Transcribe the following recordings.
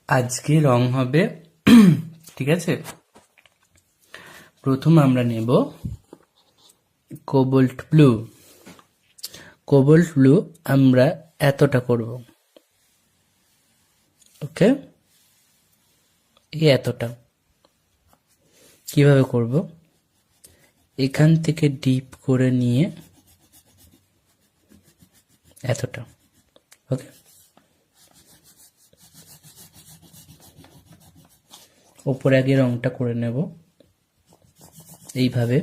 আজকে রং হবে ঠিক আছে। প্রথম আমরা নেব কোবল্ট ব্লু। কোবল্ট ব্লু আমরা এতটা করব, ওকে। এই এতটা কিভাবে করব, এখান থেকে ডিপ করে নিয়ে এতটা, ওকে। ওপরে আগে রংটা করে নেব এইভাবে।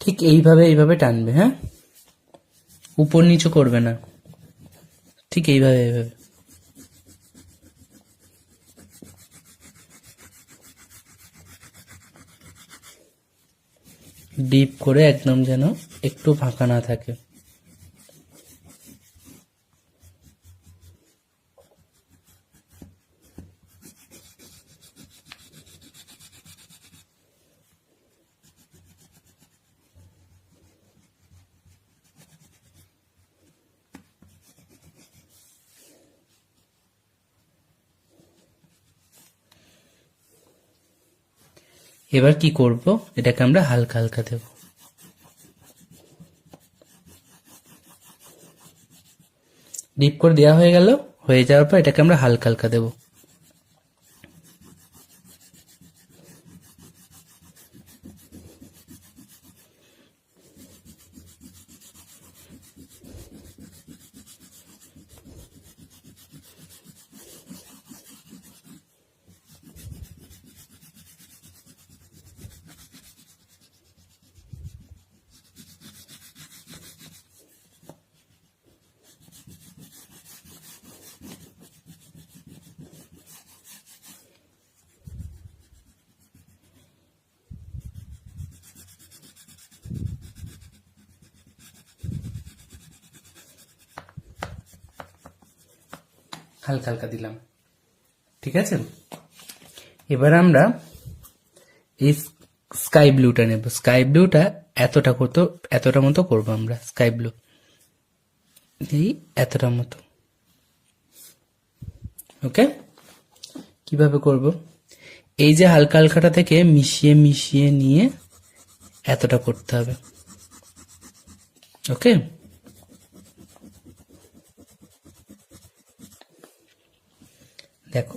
ঠিক এইভাবে টানবে, হ্যাঁ, উপর নিচু করবে না, ঠিক এইভাবে ডিপ করে, একদম যেন একটু ফাঁকা না থাকে। এবার কি করব, এটাকে আমরা হালকা হালকা দেব। ডিপ করে দেওয়া হয়ে গেল, হয়ে যাওয়ার পর এটাকে আমরা হালকা হালকা দেব। হালকা হালকা দিলাম, ঠিক আছে। এবার আমরা এই স্কাই ব্লুটা নেব। স্কাই ব্লুটা এতটা মতো করবো আমরা। স্কাই ব্লু এই এতটা মতো, ওকে। কিভাবে করব, এই যে হালকা হালকাটা থেকে মিশিয়ে মিশিয়ে নিয়ে এতটা করতে হবে, ওকে। দেখো,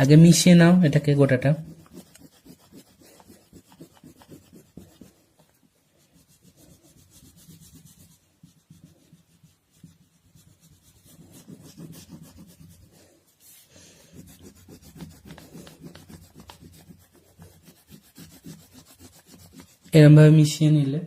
আগে মিশিয়ে নাও এটাকে গোটাটা। এরম ভাবে মিশিয়ে নিলে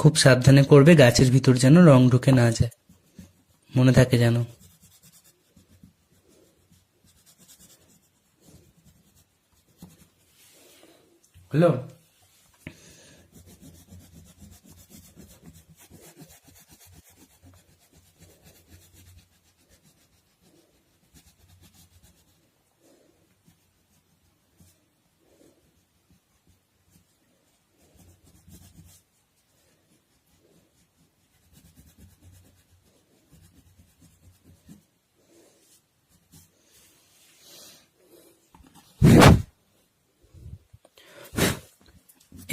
খুব সাবধানে করবে, গাছের ভিতর যেন রং ঢুকে না যায়, মনে থাকে যেন। হলো?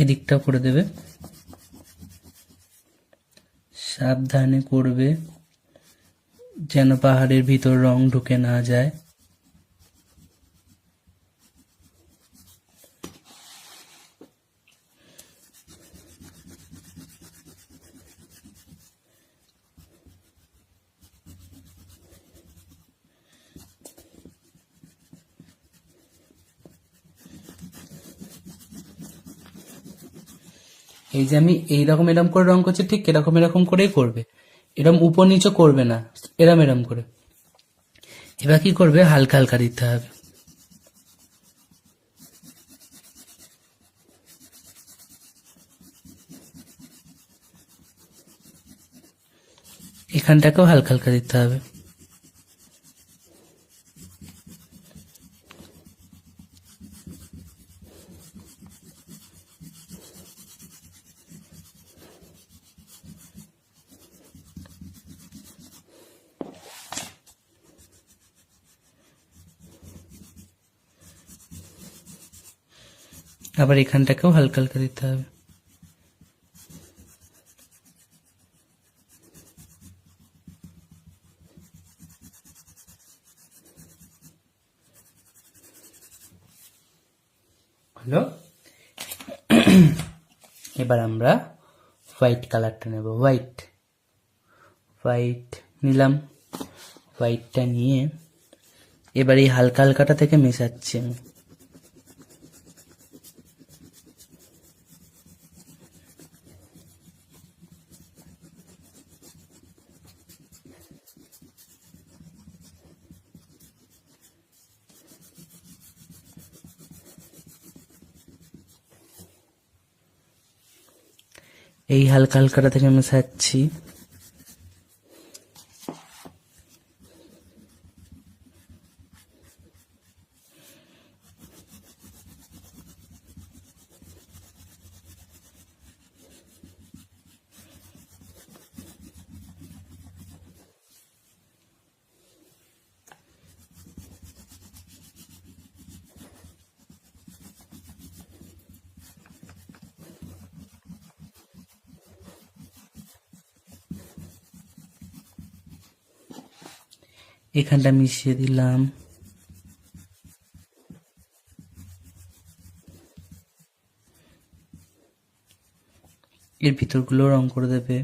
এদিকটাও করে দেবে, সাবধানে করবে যেন পাহাড়ের ভিতর রং ঢুকে না যায়। এই যে আমি এইরকম এরম করে রং করছি, ঠিক এরকম করেই করবে, এরম উপর নিচে করবে না, এরম করে। এবার কি করবে, হালকা হালকা দিতে হবে। এখানটাকেও হালকা হালকা দিতে হবে। আবার এখানটাকেও হালকা হালকা দিতে হবে। হলো। এবার আমরা হোয়াইট কালারটা নেব, হোয়াইট নিলাম। হোয়াইটটা নিয়ে এবার এই হালকা হালকাটা থেকে মেশাচ্ছি আমি। এই হালকা হালকাটা থেকে মেশাচ্ছি। এখানটা মিশিয়ে দিলাম। এর ভিতরগুলো রং করে দেবে,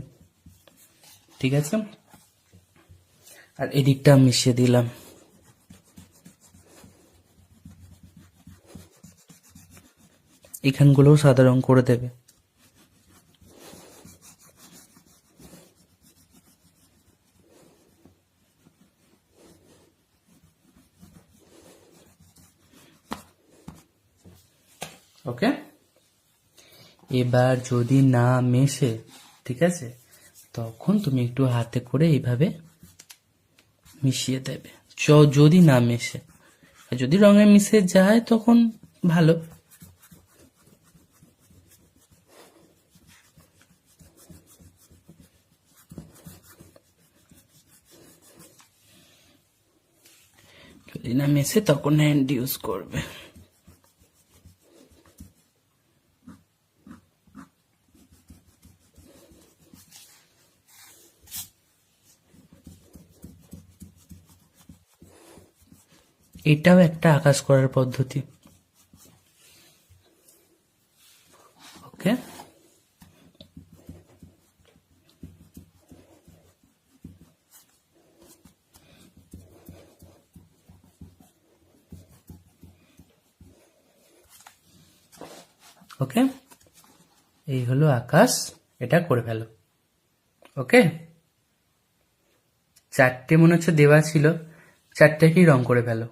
ঠিক আছে। আর এদিকটা মিশিয়ে দিলাম। এখানগুলোও সাদা রং করে দেবে। ওকে, এবার যদি না মেশে, ঠিক আছে, তখন তুমি একটু হাতে করে এইভাবে মিশিয়ে দেবে। যদি না মেশে, আর যদি রঙে মিশে যায় তখন ভালো। যদি না মেশে তখন হ্যান্ড ইউজ করবে। এটাও একটা আকাশ করার পদ্ধতি। ওকে, ওকে, এই হলো আকাশ, এটা করে ফেলো। ওকে, চারটে মনে হচ্ছে দেওয়া ছিল, চারটেকেই রং করে ফেলো।